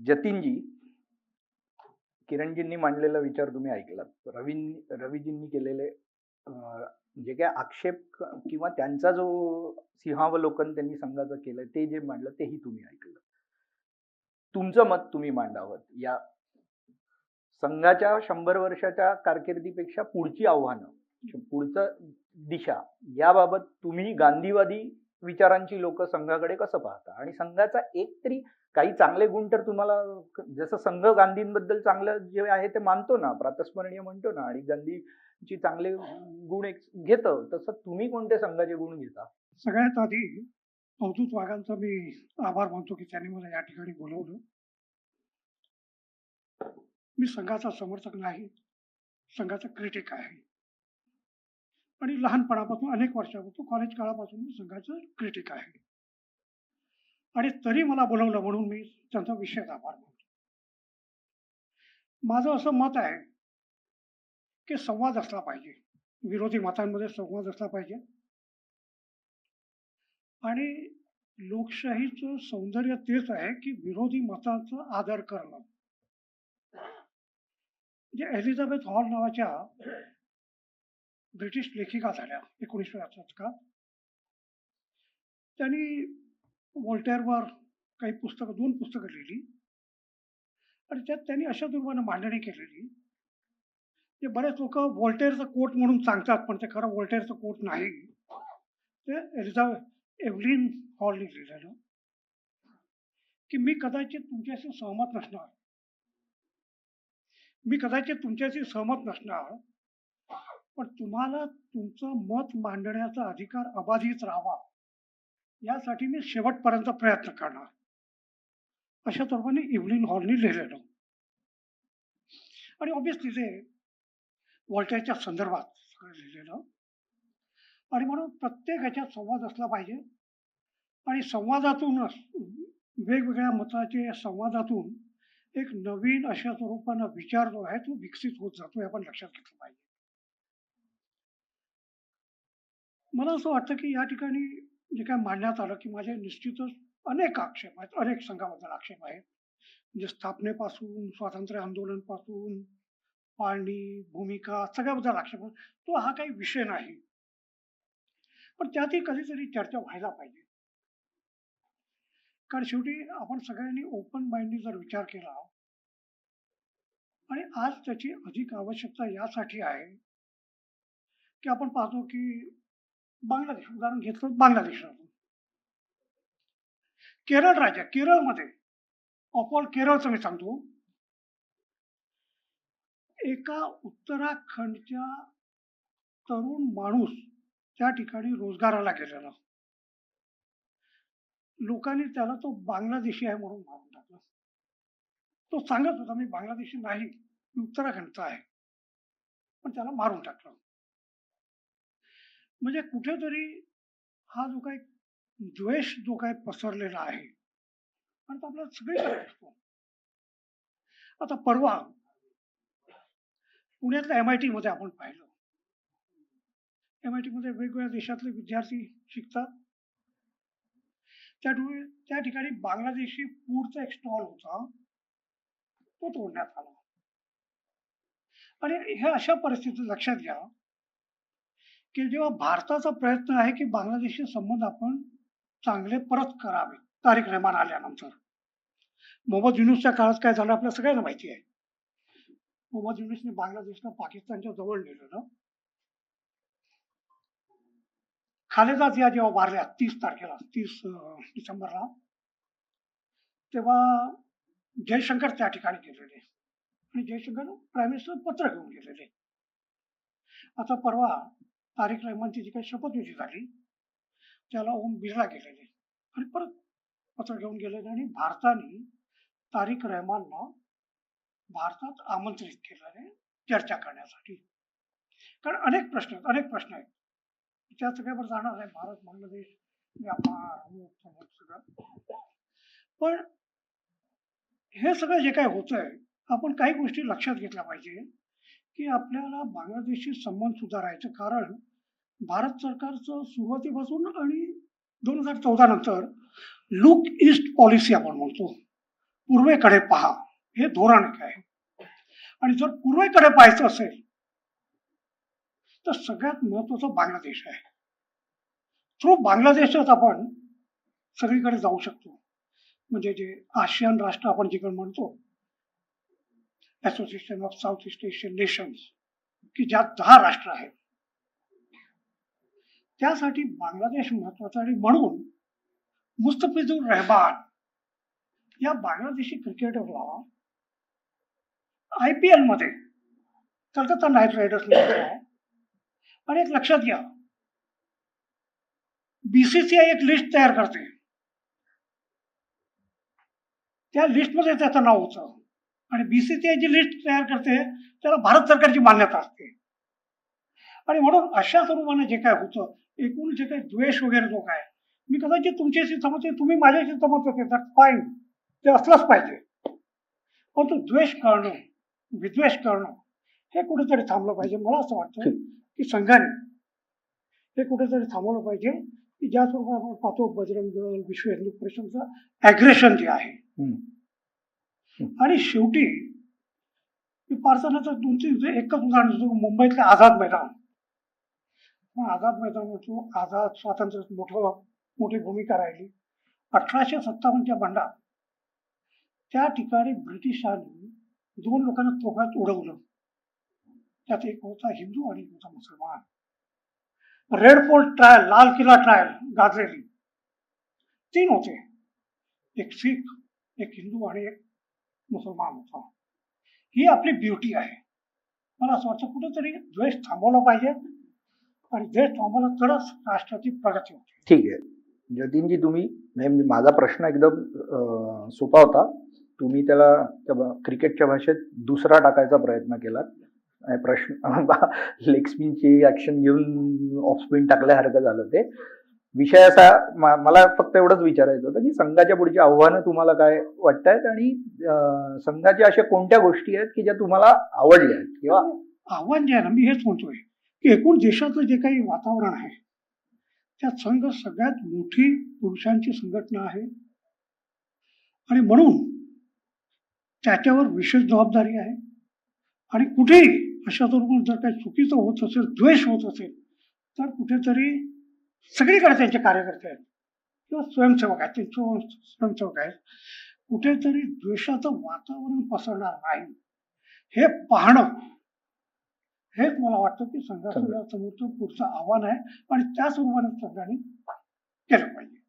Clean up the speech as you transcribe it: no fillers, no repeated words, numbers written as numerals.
जतीनजी, किरणजींनी मांडलेला विचार तुम्ही ऐकलात. रवीजींनी केलेले जे काही आक्षेप किंवा त्यांचा जो सिंहावलोकन त्यांनी संघाचं केलं ते जे मांडलं तेही तुम्ही ऐकलं. तुमचं मत तुम्ही मांडावं या संघाच्या 100 वर्षाच्या कारकिर्दीपेक्षा पुढची आव्हानं, पुढचं दिशा याबाबत तुम्ही गांधीवादी विचारांची लोक संघाकडे कसं पाहता आणि संघाचा एक तरी काही चांगले गुण तर तुम्हाला, जसं संघ गांधींबद्दल चांगलं जे आहे ते मानतो ना, प्रातस्मरणीय म्हणतो ना, आणि गांधीची चांगले गुण घेतं, तसं तुम्ही कोणते संघाचे गुण घेता? सगळ्यात आधी अवधूत वाघांचा मी आभार मानतो की त्यांनी मला या ठिकाणी बोलवलं. मी संघाचा समर्थक नाही, संघाचा क्रिटिक आहे आणि लहानपणापासून अनेक वर्षापासून कॉलेज काळापासून मी संघाचा क्रिटिक आहे आणि तरी मला बोलवलं म्हणून मी त्यांचा विशेष आभार मानतो. माझं असं मत आहे की संवाद असला पाहिजे, विरोधी मतांमध्ये संवाद असला पाहिजे आणि लोकशाहीचं सौंदर्य तेच आहे की विरोधी मतांचा आदर करणं. म्हणजे एलिझाबेथ हॉल नावाच्या ब्रिटिश लेखिका झाल्या 19व्या शतकात. त्यांनी व्होल्टेअरवर काही पुस्तकं, 2 पुस्तकं लिहिली आणि त्यात त्यांनी अशा दुर्बानं मांडणी केलेली ते बरेच लोक व्होल्टेअरचा कोट म्हणून सांगतात, पण ते खरं व्होल्टेअरचं कोट नाही. ते एव्हलिन हॉलनी लिहिलेलं की मी कदाचित तुमच्याशी सहमत नसणार, पण तुम्हाला तुमचं मत मांडण्याचा अधिकार अबाधित राहावा यासाठी मी शेवटपर्यंत प्रयत्न करणार, अशा तत्वाने इव्हलिन हॉलनी लिहिलेलं. आणि ऑब्विसली ते व्होल्टेअरच्या संदर्भात लिहिलेलं आणि म्हणून प्रत्येक ह्याच्यात संवाद असला पाहिजे आणि संवादातूनच, वेगवेगळ्या मताच्या संवादातून एक नवीन अशा स्वरूपानं विचार जो आहे तो विकसित होत जातो, हे आपण लक्षात घेतलं पाहिजे. मला असं वाटतं की या ठिकाणी जे काय मांडण्यात आलं की माझे निश्चितच अनेक आक्षेप आहेत, अनेक संघाबद्दल आक्षेप आहेत. म्हणजे स्थापनेपासून, स्वातंत्र्य आंदोलनापासून, पाळणी, भूमिका, सगळ्याबद्दल आक्षेप. तो हा काही विषय नाही, पण त्यातही कधीतरी चर्चा व्हायला पाहिजे. कारण शेवटी आपण सगळ्यांनी ओपन माइंडनी जर विचार केला आणि आज त्याची अधिक आवश्यकता यासाठी आहे की आपण पाहतो की बांगलादेश, उदाहरण घेतलं बांगलादेशात, केरळ राज्य, केरळमध्ये ऑफ ऑल केरळचं मी सांगतो, एका उत्तराखंडच्या तरुण माणूस त्या ठिकाणी रोजगाराला गेलेला. लोकांनी त्याला तो बांगलादेशी आहे म्हणून मारून टाकलं. तो सांगत होता मी बांगलादेशी नाही, मी उत्तराखंडचा आहे, पण त्याला मारून टाकलं. म्हणजे कुठेतरी हा जो काही द्वेष जो काही पसरलेला आहे आणि तो आपल्याला सगळीकडे असतो. आता परवा पुण्यातल्या MIT मध्ये आपण पाहिलं, MIT मध्ये वेगवेगळ्या देशातले विद्यार्थी शिकतात. त्या ठिकाणी बांगलादेशी फूडचा एक स्टॉल होता, तो तोडण्यात आला. आणि हे अशा परिस्थितीत लक्षात घ्या की जेव्हा भारताचा प्रयत्न आहे की बांगलादेशी संबंध आपण चांगले परत करावे तारिक रहमान आल्यानंतर. मोहम्मद युनूसच्या काळात काय झालं आपल्याला सगळ्यांना माहिती आहे. मोहम्मद युनूसने बांगलादेशला पाकिस्तानच्या जवळ नेलेलं. खालेदा जिया जेव्हा वारल्या 30 डिसेंबरला, तेव्हा जयशंकर त्या ठिकाणी गेलेले आणि जयशंकर प्राईम मिनिस्टर पत्र घेऊन गेलेले. आता परवा तारिक रहमानची जी काही शपथविधी झाली त्याला ओम बिर्ला गेलेले आणि परत पत्र घेऊन गेलेले आणि भारताने तारिक रहमानला भारतात आमंत्रित केलेले चर्चा करण्यासाठी. कारण अनेक प्रश्न आहेत, त्या सगळ्यावर जाणार आहे, भारत बांगलादेश व्यापार सगळं. पण हे सगळं जे काय होतंय, आपण काही गोष्टी लक्षात घेतल्या पाहिजे की आपल्याला बांगलादेशशी संबंध सुधारायचे. कारण भारत सरकारचं सुरुवातीपासून आणि 2014 नंतर लुक ईस्ट पॉलिसी आपण म्हणतो, पूर्वेकडे पहा हे धोरण एक आहे. आणि जर पूर्वेकडे पाहायचं असेल तर सगळ्यात महत्वाचं बांगलादेश आहे. थ्रू बांगलादेशच आपण सगळीकडे जाऊ शकतो. म्हणजे जे आशियान राष्ट्र आपण जिकडे म्हणतो, association of south east Asian nations, की ज्यात 10 राष्ट्र आहेत. त्यासाठी बांगलादेश महत्वाचा. आणि म्हणून मुस्तफिजुर रहमान या बांगलादेशी क्रिकेटरला IPL मध्ये कलकत्ता नाईट रायडर्स आहे. आणि एक लक्षात घ्या, BCCI एक लिस्ट तयार करते, त्या लिस्टमध्ये त्याचं नाव होतं. आणि BCCI जी लिस्ट तयार करते त्याला भारत सरकारची मान्यता असते. आणि म्हणून अशा स्वरूपाने जे काय होतं, एकूण जे काही द्वेष वगैरे जो काय, मी कदाचित तुमच्याशी समजते, तुम्ही माझ्याशी समजत होते, दॅट फाईन, ते असलंच पाहिजे. परंतु द्वेष करणं, विद्वेष करणं हे कुठेतरी थांबलं पाहिजे. मला असं वाटतं की संघाने हे कुठेतरी थांबवलं पाहिजे, की ज्या स्वरूपात आपण पाहतो बजरंग दल, विश्व हिंदू परिषदचं ॲग्रेशन जे आहे. आणि शेवटी पार्सनाचं 2-3 एकच उदाहरण देतो, मुंबईतलं आझाद मैदान. आझाद मैदानाचं आझाद स्वातंत्र्यात मोठी भूमिका राहिली. 1857च्या बंडात त्या ठिकाणी ब्रिटिशांनी 2 लोकांना तोफात उडवलं. त्यात एक होता हिंदू आणि एक होता मुसलमान. रेड फोर्ट ट्रायल, लाल किल्ला ट्रायल गाजलेली. 3 होते, एक शीख, एक हिंदू आणि एक मुसलमान होता. ही आपली ब्युटी आहे. मला असं वाटतं कुठेतरी द्वेष थांबवला पाहिजे, आणि द्वेष थांबवला तरच राष्ट्राची प्रगती होते. ठीक आहे जतीनजी, तुम्ही माझा प्रश्न एकदम सोपा होता. तुम्ही त्याला क्रिकेटच्या भाषेत दुसरा टाकायचा प्रयत्न केला. प्रश्न लेग स्पिनची ऍक्शन घेऊन ऑफ स्पिन टाकल्यासारखं झालं ते. विषय असा, मला फक्त एवढंच विचारायचं होतं की संघाच्या पुढची आव्हानं तुम्हाला काय वाटतायत, आणि संघाच्या अशा कोणत्या गोष्टी आहेत की ज्या तुम्हाला आवडल्या आहेत, किंवा आव्हान जे आहे ना, मी हेच म्हणतोय की एकूण देशाचं जे काही वातावरण आहे त्यात संघ सगळ्यात मोठी पुरुषांची संघटना आहे. आणि म्हणून त्याच्यावर विशेष जबाबदारी आहे. आणि कुठेही अशा स्वरूपात जर काही चुकीचं होत असेल, द्वेष होत असेल, तर कुठेतरी सगळीकडे त्यांचे कार्यकर्ते आहेत किंवा स्वयंसेवक आहेत, स्वयंसेवक आहेत, कुठेतरी द्वेषाचं वातावरण पसरणार नाही हे पाहणं, हेच मला वाटतं की संघाचं या समोरचं पुढचं आव्हान आहे. आणि त्या स्वरूपाने संघाने केलं पाहिजे.